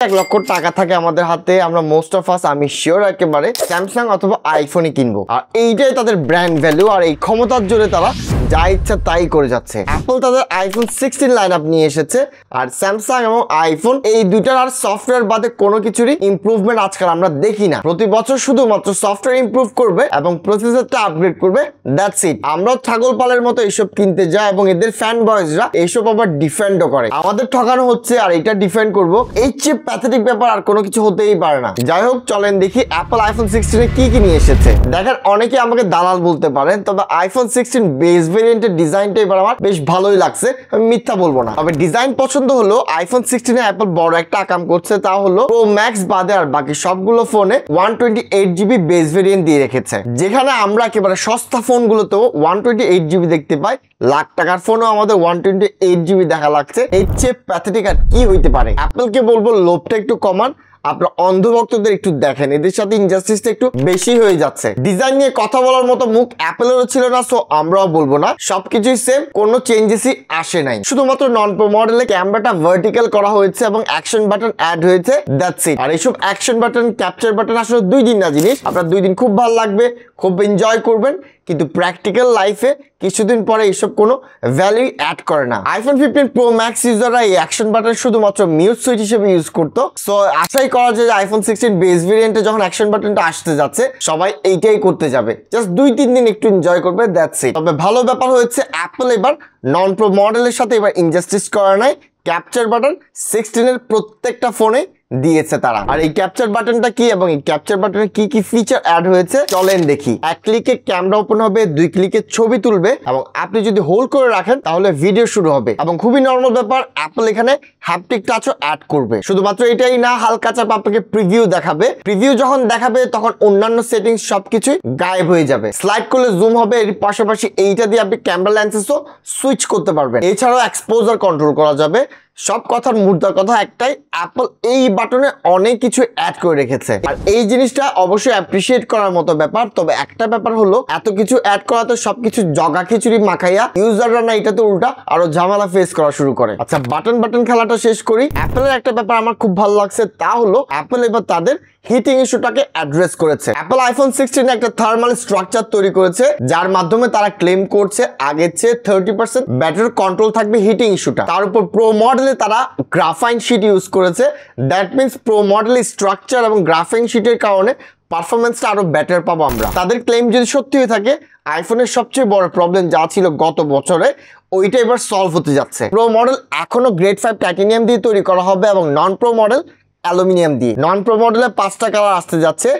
1 লক্ষ টাকা থাকে আমাদের হাতে, আমরা মোস্ট অফ আস আমি শিওর একেবারে স্যামসাং অথবা আইফোনই কিনবো। আর এইটাই তাদের ব্র্যান্ড ভ্যালু, আর এই ক্ষমতার জোরে তারা যা ইচ্ছা তাই করে যাচ্ছে। অ্যাপল তাদের আইফোন 16 লাইন আপ নিয়ে এসেছে, আর স্যামসাং এবং আইফোন এই দুইটার আর সফটওয়্যার বাদে কোনো কিছুরই ইমপ্রুভমেন্ট আজকাল আমরা দেখি না। প্রতি বছর শুধুমাত্র সফটওয়্যার ইমপ্রুভ করবে এবং প্রসেসরটা আপগ্রেড করবে, দ্যাটস ইট। আমরাও ছাগল পালের মতো এইসব কিনতে যাই এবং এদের ফ্যান বয়েজরা এইসব আবার ডিফেন্ডও করে। আমাদের ঠকানো হচ্ছে আর এটা ডিফেন্ড করবো, এই চেয়ে প্যাথেটিক ব্যাপার আর কোনো কিছু হতেই পারে না। যাই হোক, চলেন দেখি অ্যাপল আইফোন 16 কি কি নিয়ে এসেছে। দেখেন, অনেকে আমাকে দালাল বলতে পারেন, তবে আইফোন 16 বেস ভেরিয়েন্টের ডিজাইনটা এবার আমার বেশ ভালোই লাগছে, আমি মিথ্যা বলবো না। তবে ডিজাইন পছন্দ হলো আইফোন 16 অ্যাপল বড় একটা আকাম করছে, তা হলো প্রো ম্যাক্স বাদে আর বাকি সবগুলো ফোনে 128GB বেস ভেরিয়েন্ট দিয়ে রেখেছে। যেখানে আমরা একেবারে সস্তা ফোনগুলোতেও 128GB দেখতে পাই, লাখ টাকার ফোনও আমাদের 128GB দেখা লাগছে। এর চেয়ে প্যাথেটিক আর কি হইতে পারে। অ্যাপলকে বলবো লোভটা একটু কমান, আপনার অন্ধভক্তদের একটু দেখেন, এদের সাথে ইনজাস্টিসটা একটু বেশি হয়ে যাচ্ছে। ডিজাইন নিয়ে কথা বলার মতো মুখ অ্যাপলেরও ছিল না, সো আমরাও বলবো না, সবকিছুই সেম, কোনো চেঞ্জেসই আসে নাই। শুধুমাত্র নন প্রো মডেলে ক্যামেরাটা ভার্টিক্যাল করা হয়েছে এবং অ্যাকশন বাটন অ্যাড হয়েছে, দ্যাটস ইট। আর এইসব অ্যাকশন বাটন, ক্যাপচার বাটন আসলে 2 দিন না জিনিস, আপনার 2 দিন খুব ভালো লাগবে, খুব এনজয় করবেন, কিন্তু প্র্যাকটিক্যাল লাইফে কিছুদিন পরে এইসব কোনো ভ্যালু অ্যাড করে না। আইফোন 15 প্রো ম্যাক্স ইউজাররা এই অ্যাকশন বাটন শুধুমাত্র মিউট সুইচ হিসেবে ইউজ করতো, সো আশাই করা যায় যে আইফোন 16 বেস ভেরিয়েন্টে যখন অ্যাকশন বাটনটা আসতে যাচ্ছে সবাই এইটাই করতে যাবে, জাস্ট 2-3 দিন একটু এনজয় করবে, দ্যাটস ইট। তবে ভালো ব্যাপার হয়েছে অ্যাপল এবার নন প্রো মডেলের সাথে এবার ইনজাস্টিস করা নাই, ক্যাপচার বাটন 16 এর প্রত্যেকটা ফোনে দিয়েছে তারা। আর এই ক্যাপচার বাটনটা কি এবং এই ক্যাপচার বাটনে কি কি ফিচার অ্যাড হয়েছে চলেন দেখি। 1 ক্লিকে ক্যামেরা ওপেন হবে, 2 ক্লিকে ছবি তুলবে এবং আপনি যদি হোল্ড করে রাখেন তাহলে ভিডিও শুরু হবে। এবং খুবই নরমাল ব্যাপার, অ্যাপল এখানে হ্যাপটিক টাচও অ্যাড করবে। শুধুমাত্র এটাই না, হালকা চাপ আপনাকে প্রিভিউ দেখাবে। প্রিভিউ যখন দেখাবে তখন অন্যান্য সেটিংস সবকিছুই গায়েব হয়ে যাবে। স্লাইড করলে জুম হবে, এর পাশাপাশি এইটা দিয়ে আপনি ক্যামেরা লেন্সেসও সুইচ করতে পারবেন। এছাড়াও এক্সপোজার কন্ট্রোল করা যাবে। সব কথার মুদ্রার কথা একটাই, অ্যাপল এই বাটনে অনেক কিছু অ্যাড করে রেখেছে, আর এই জিনিসটা অবশ্যই অ্যাপ্রিসিয়েট করার মতো ব্যাপার। তবে একটা ব্যাপার হলো, এত কিছু অ্যাড করাতে সবকিছু জগা খিচুড়ি মাখাইয়া ইউজাররা না এটাতে উল্টা আরো ঝামেলা ফেস করা শুরু করে। আচ্ছা, বাটন খেলাটা শেষ করি। অ্যাপলের একটা ব্যাপার আমার খুব ভালো লাগছে, তা হলো অ্যাপল এবার তাদের হিটিং ইস্যুটাকে অ্যাড্রেস করেছে। অ্যাপল আইফোন 16 একটা থার্মাল স্ট্রাকচার তৈরি করেছে, যার মাধ্যমে তারা ক্লেম করছে আগের চেয়ে 30% ব্যাটারি কন্ট্রোল থাকবে হিটিং ইস্যুটা। তার উপর প্রো মডেলে তারা গ্রাফাইন শিট ইউজ করেছে, দ্যাট মিনস প্রো মডেলের স্ট্রাকচার এবং গ্রাফাইন শিটের কারণে পারফরমেন্সটা আরো বেটার পাবো আমরা। তাদের ক্লেম যদি সত্যি হয়ে থাকে, আইফোনের সবচেয়ে বড় প্রবলেম যা ছিল গত বছরে, ওইটা এবার সলভ হতে যাচ্ছে। প্রো মডেল এখনো গ্রেড 5 টাইটানিয়াম দিয়ে তৈরি করা হবে এবং নন প্রো মডেল অ্যালুমিনিয়াম দিয়ে। নন প্রো মডেলে 5টা কালার আসতে যাচ্ছে,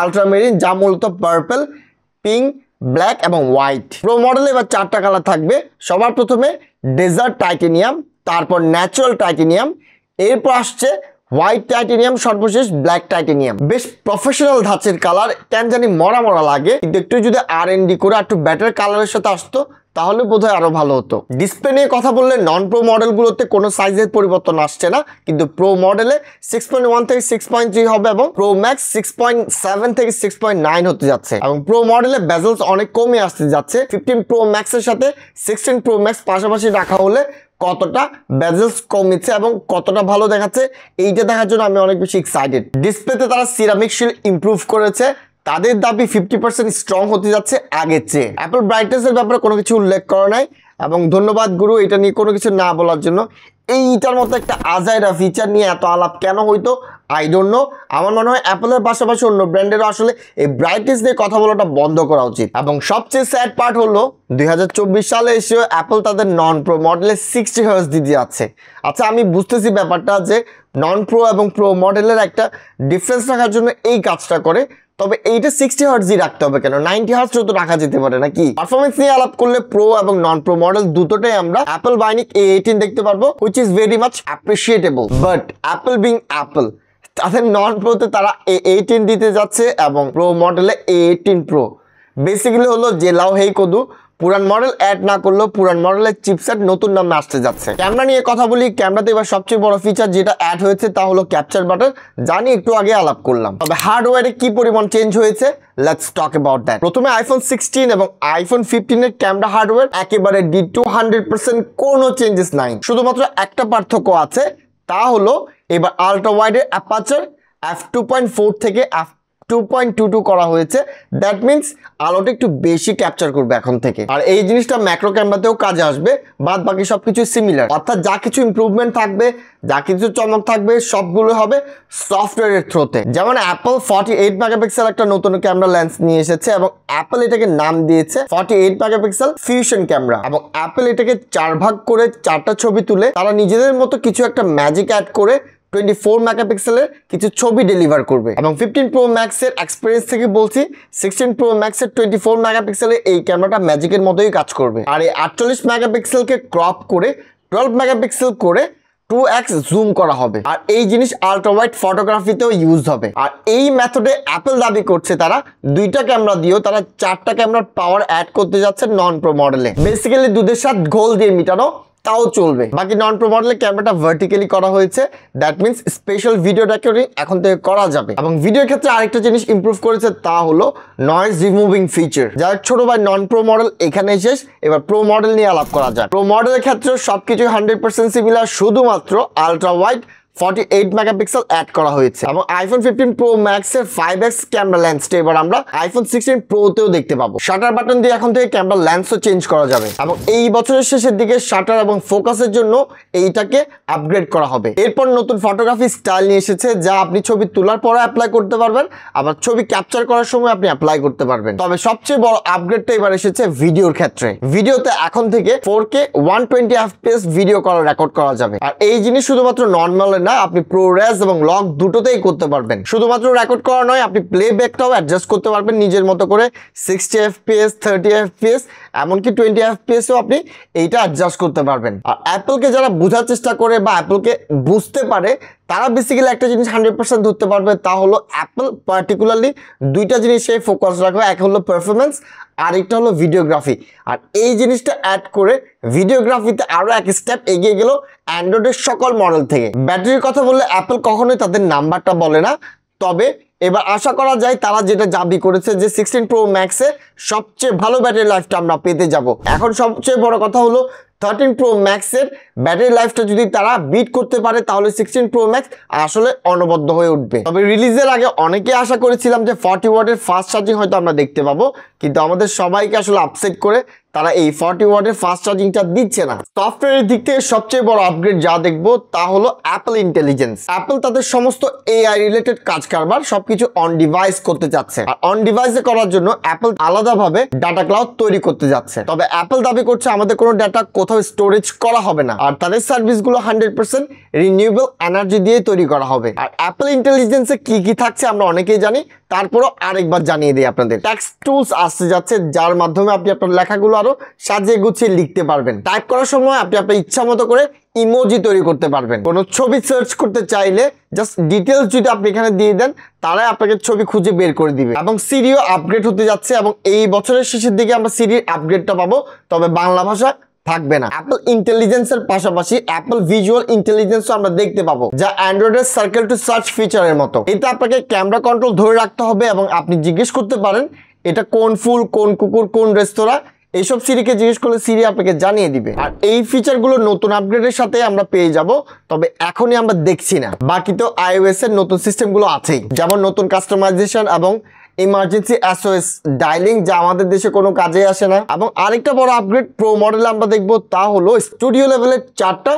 আলট্রামেরিন যা মূলত পার্পল, পিঙ্ক, ব্ল্যাক এবং হোয়াইট। প্রো মডেলে এবার 4টা কালার থাকবে। সবার প্রথমে ডেজার্ট টাইটানিয়াম, তারপর ন্যাচারাল টাইটানিয়াম, এরপর আসছে হোয়াইট টাইটানিয়াম, সর্বশেষ ব্ল্যাক টাইটানিয়াম। বেশ প্রফেশনাল ধাঁচের কালার, কেন জানি মরা লাগে, কিন্তু একটু যদি R&D করে একটু বেটার কালারের সাথে আসতো তাহলে বোধহয় আরো ভালো হতো। ডিসপ্লে নিয়ে কথা বললে নন প্রো মডেলগুলোতে কোনো সাইজের পরিবর্তন আসছে না, কিন্তু প্রো মডেলে 6.1 থেকে 6.3 হবে এবং প্রো ম্যাক্স 6.7 থেকে 6.9 হতে যাচ্ছে। এবং প্রো মডেলে বেজেলস অনেক কমে আসতে যাচ্ছে। 15 প্রো ম্যাক্সের সাথে 16 প্রো ম্যাক্স পাশাপাশি রাখা হলে কতটা বেজেলস কমেছে এবং কতটা ভালো দেখাচ্ছে এইটা দেখার জন্য আমি অনেক বেশি এক্সাইটেড। ডিসপ্লেতে তারা সিরামিক শিল্ড ইমপ্রুভ করেছে, তাদের দাবি 50% স্ট্রং হতে যাচ্ছে আগের চেয়ে। অ্যাপল ব্রাইটনেসের ব্যাপারে কোনো কিছু উল্লেখ করা নাই এবং ধন্যবাদ গুরু এটা নিয়ে কোনো কিছু না বলার জন্য। এইটার মতো একটা আজাইরা ফিচার নিয়ে এত আলাপ কেন হইতো আই ডোন্ট নো। আমার মনে হয় অ্যাপলের পাশাপাশি অন্য ব্র্যান্ডেরও আসলে এই ব্রাইটনেস নিয়ে কথা বলাটা বন্ধ করা উচিত। এবং সবচেয়ে স্যাড পার্ট হলো 2024 সালে এসেও অ্যাপল তাদের নন প্রো মডেলে 60 হার্জ দিতে যাচ্ছে। আচ্ছা, আমি বুঝতেছি ব্যাপারটা যে নন প্রো এবং প্রো মডেলের একটা ডিফারেন্স রাখার জন্য এই কাজটা করে, তবে এইটা 60 হার্জই রাখতে হবে কেন? 90 হার্জ তো রাখা যেতে পারে নাকি? পারফরমেন্স নিয়ে আলাপ করলে প্রো এবং নন প্রো মডেল দুটোটাই আমরা অ্যাপল বায়োনিক A18 দেখতে পারবো, which is very much appreciable. But Apple being Apple, তাদের নন প্রোতে তারা A18 দিতে যাচ্ছে এবং প্রো মডেলে A18 প্রো। বেসিক্যালি হলো যে লাও হেই কদু, পুরান মডেল অ্যাড না করলেও পুরান মডেলের চিপসেট নতুন নামে আসতে যাচ্ছে। ক্যামেরা নিয়ে কথা বলি, ক্যামেরাতে এবার সবচেয়ে বড় ফিচার যেটা অ্যাড হয়েছে তা হলো ক্যাপচার বাটন, জানি একটু আগে আলাপ করলাম। তবে হার্ডওয়্যারে কি পরিমাণ চেঞ্জ হয়েছে, লেটস টক অ্যাবাউট দ্যাট। প্রথমে আইফোন 16 এবং আইফোন 15 এর ক্যামেরা হার্ডওয়্যার একেবারে D2 100% কোনো চেঞ্জেস নাই। শুধুমাত্র একটা পার্থক্য আছে, তা হলো এবার আলট্রা ওয়াইডের অ্যাপারচার f2.4 থেকে f2.22 করা হয়েছে। দ্যাট মিনস আলোটা একটু বেশি ক্যাপচার করবে এখন থেকে। আর এই জিনিসটা ম্যাক্রো ক্যামেরাতেও কাজে আসবে, বাদ বাকি সবকিছু সিমিলার। অর্থাৎ যা কিছু ইমপ্রুভমেন্ট থাকবে, যা কিছু চমক থাকবে, সবগুলো হবে সফটওয়্যারের থ্রোতে। যেমন অ্যাপল 48 মেগাপিক্সেল একটা নতুন ক্যামেরা লেন্স নিয়ে এসেছে এবং অ্যাপল এটাকে নাম দিয়েছে 48 মেগাপিক্সেল ফিউশন ক্যামেরা। এবং অ্যাপল এটাকে 4 ভাগ করে 4টা ছবি তুলে তারা নিজেদের মতো কিছু একটা ম্যাজিক অ্যাড করে 24 মেগাপিক্সেলের কিছু ছবি ডেলিভার করবে। এবং 15 প্রো ম্যাক্সের এক্সপিরিয়েন্স থেকে বলছি, 16 প্রো ম্যাক্সের 24 মেগাপিক্সেলের এই ক্যামেরাটা ম্যাজিকের মতোই কাজ করবে। আর এই 48 মেগাপিক্সেলকে ক্রপ করে 12 মেগাপিক্সেল করে 2x জুম করা হবে। আর এই জিনিস আলট্রা ওয়াইড ফটোগ্রাফিতেও ইউজ হবে। আর এই মেথডে অ্যাপল দাবি করছে তারা 2টা ক্যামেরা দিয়েও তারা 4টা ক্যামেরার পাওয়ার অ্যাড করতে যাচ্ছে নন প্রো মডেলে। বেসিক্যালি দুধের সাথে ঘোল দিয়ে মিটানো, তাও চলবে। বাকি নন প্রো মডেলের ক্যামেরাটা ভার্টিক্যালি করা হয়েছে। That means special video recording এখন থেকে করা যাবে। এবং ভিডিওর ক্ষেত্রে আরেকটা জিনিস ইমপ্রুভ করেছে, তা হলো নয়েজ রিমুভিং ফিচার। যার ছোট ভাই নন প্রো মডেল এখানে শেষ, এবার প্রো মডেল নিয়ে আলাপ করা যায়। প্রো মডেলের ক্ষেত্রে সবকিছু 100% সিমিলার, শুধুমাত্র আলট্রা ওয়াইড 48 মেগাপিক্সেল অ্যাড করা হয়েছে। এবং আইফোন 15 প্রো ম্যাক্সের 5x ক্যামেরা লেন্সটা এবার আমরা আইফোন 16 প্রোতেও দেখতে পাবো। শাটার বাটন দিয়ে এখন থেকে ক্যামেরা লেন্সও চেঞ্জ করা যাবে। এবং এই বছরের শেষের দিকে শাটার এবং ফোকাসের জন্য এইটাকে আপগ্রেড করা হবে। এরপর নতুন ফটোগ্রাফি স্টাইল নিয়ে এসেছে, যা আপনি ছবি তোলার পরে অ্যাপ্লাই করতে পারবেন, আবার ছবি ক্যাপচার করার সময় আপনি অ্যাপ্লাই করতে পারবেন। তবে সবচেয়ে বড় আপগ্রেডটা এবার এসেছে ভিডিওর ক্ষেত্রে। ভিডিওতে এখন থেকে 4K 120 FPS ভিডিও রেকর্ড করা যাবে। আর এই জিনিস শুধুমাত্র নর্মাল না, আপনি প্রোরেস এবং লগ দুটোতেই করতে পারবেন। শুধুমাত্র রেকর্ড করা নয়, আপনি প্লেব্যাকটাও অ্যাডজাস্ট করতে পারবেন নিজের মতো করে। 60 FPS, 30 FPS, এমনকি 20 FPSও আপনি এইটা অ্যাডজাস্ট করতে পারবেন। আর অ্যাপলকে যারা বোঝার চেষ্টা করে বা অ্যাপলকে বুঝতে পারে, তারা বেসিক্যালি একটা জিনিস 100% ধরতে পারবে, তা হলো অ্যাপল পার্টিকুলারলি 2টা জিনিসে ফোকাস রাখবে। এক হলো পারফরমেন্স, আরেকটা হলো ভিডিওগ্রাফি। আর এই জিনিসটা অ্যাড করে ভিডিওগ্রাফিতে আরো এক স্টেপ এগিয়ে গেল অ্যান্ড্রয়েডের সকল মডেল থেকে। ব্যাটারির কথা বললে অ্যাপল কখনোই তাদের নাম্বারটা বলে না, তবে এবার আশা করা যায় তারা যেটা দাবি করেছে যে 16 প্রো ম্যাক্সে সবচেয়ে ভালো ব্যাটারি লাইফটা আমরা পেতে যাব। এখন সবচেয়ে বড় কথা হলো 13 প্রো ম্যাক্সের ব্যাটারি লাইফটা যদি তারা বিট করতে পারে, তাহলে 16 প্রো ম্যাক্স আসলে অনবদ্য হয়ে উঠবে। তবে রিলিজের আগে অনেকে আশা করেছিলাম যে 40 ওয়াটের ফাস্ট চার্জিং হয়তো আমরা দেখতে পাবো, কিন্তু আমাদের সবাইকে আসলে আপসেট করে তারা এই 40 ওয়াটের ফাস্ট চার্জিংটা দিচ্ছে না। সফটওয়্যারের দিক থেকে সবচেয়ে বড় আপগ্রেড যা দেখবো তা হলো অ্যাপল ইন্টেলিজেন্স। অ্যাপল তাদের সমস্ত AI রিলেটেড কাজ কারবার সবকিছু অন ডিভাইস করতে যাচ্ছে। আর অন ডিভাইসে করার জন্য অ্যাপল আলাদাভাবে ডাটা ক্লাউড তৈরি করতে যাচ্ছে। তবে অ্যাপল দাবি করছে আমাদের কোনো ডাটা কোথাও স্টোরেজ করা হবে না, আর তাদের সার্ভিসগুলো 100% রিনিউয়েবল এনার্জি দিয়ে তৈরি করা হবে। আর অ্যাপল ইন্টেলিজেন্সে কি কি থাকছে আমরা অনেকেই জানি, তারপরও আরেকবার জানিয়ে দিই আপনাদের। টেক্সট টুলস আসতে যাচ্ছে, যার মাধ্যমে আপনি আপনার লেখাগুলো আরো সাজিয়ে গুছিয়ে লিখতে পারবেন। টাইপ করার সময় আপনি আপনার ইচ্ছা মতো করে ইমোজি তৈরি করতে পারবেন। কোনো ছবি সার্চ করতে চাইলে জাস্ট ডিটেলস যদি আপনি এখানে দিয়ে দেন, তারাই আপনাকে ছবি খুঁজে বের করে দিবে। এবং সিরিও আপগ্রেড হতে যাচ্ছে, এবং এই বছরের শেষের দিকে আমরা সিরির আপগ্রেডটা পাবো, তবে বাংলা ভাষা থাকবে না। অ্যাপল ইন্টেলিজেন্সের পাশাপাশি অ্যাপল ভিজুয়াল ইন্টেলিজেন্সও আমরা দেখতে পাবো, যা অ্যান্ড্রয়েডের সার্কেল টু সার্চ ফিচারের মতো। এটা আপনাকে ক্যামেরা কন্ট্রোল ধরে রাখতে হবে এবং আপনি জিজ্ঞেস করতে পারেন এটা কোন ফুল, কোন কুকুর, কোন রেস্তোরাঁ, এইসব সিরিকে জিজ্ঞেস করলে সিরি আপনাকে জানিয়ে দিবে। আর এই ফিচারগুলো নতুন আপগ্রেডের সাথে আমরা পেয়ে যাব, তবে এখনই আমরা দেখছি না। বাকি তো iOS এর নতুন সিস্টেমগুলো আছেই, যেমন নতুন কাস্টমাইজেশন এবং ইমার্জেন্সি SOS ডায়ালিং, যা আমাদের দেশে কোনো কাজে আসে না। এবং আরেকটা বড় আপগ্রেড প্রো মডেলে আমরা দেখবো, তা হলো স্টুডিও লেভেলের 4টা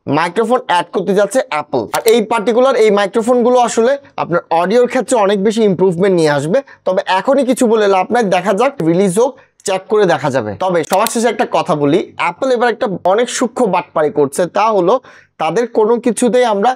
মাইক্রোফোন অ্যাড করতে যাচ্ছে অ্যাপল। আর এই পার্টিকুলার এই মাইক্রোফোনগুলো আসলে আপনার অডিওর ক্ষেত্রে অনেক বেশি ইমপ্রুভমেন্ট নিয়ে আসবে। তবে এখনই কিছু বলে লাভ নাই, দেখা যাক, রিলিজ হোক, চেক করে দেখা যাবে। তবে সবার শেষে একটা কথা বলি, অ্যাপল এবার একটা অনেক সূক্ষ্ম বাটপারি করছে, তা হলো তাদের কোনো কিছুতেই আমরা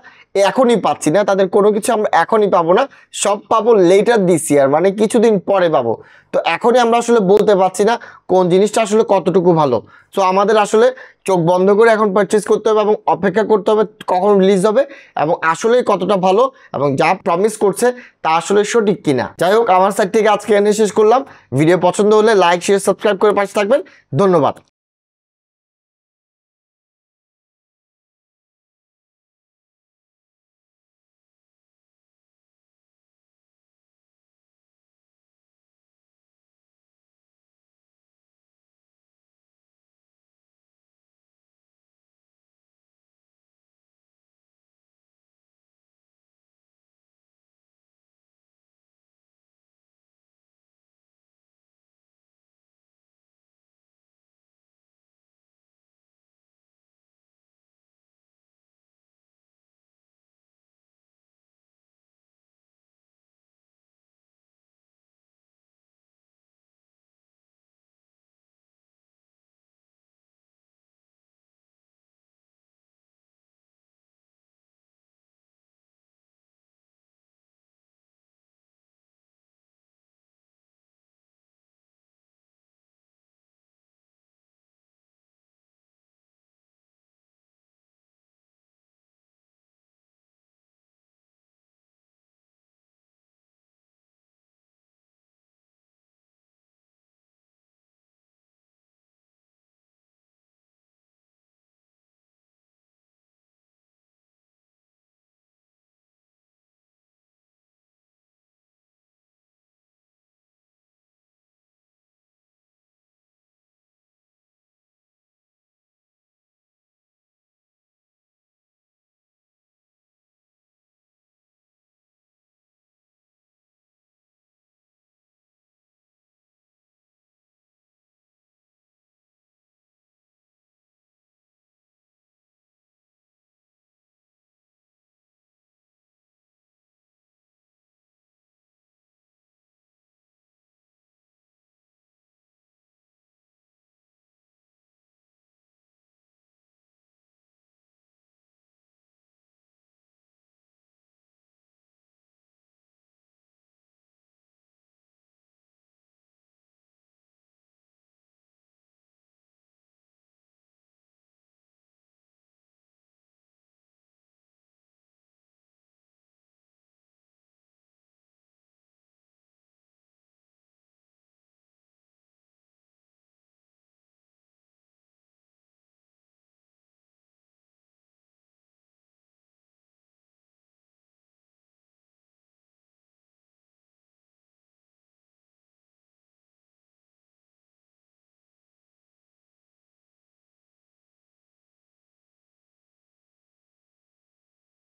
এখনই পাচ্ছি না, তাদের কোনো কিছু আমরা এখনই পাবো না, সব পাবো লেটার দিস ইয়ার, মানে কিছুদিন পরে পাবো। তো এখনই আমরা আসলে বলতে পারছি না কোন জিনিসটা আসলে কতটুকু ভালো। সো আমাদের আসলে চোখ বন্ধ করে এখন পারচেস করতে হবে এবং অপেক্ষা করতে হবে কখন রিলিজ হবে এবং আসলে কতটা ভালো এবং যা প্রমিস করছে তা আসলে সঠিক কিনা। যাই হোক, আমার সাইড থেকে আজকে এনে শেষ করলাম। ভিডিও পছন্দ হলে লাইক, শেয়ার, সাবস্ক্রাইব করে পাশে থাকবেন। ধন্যবাদ।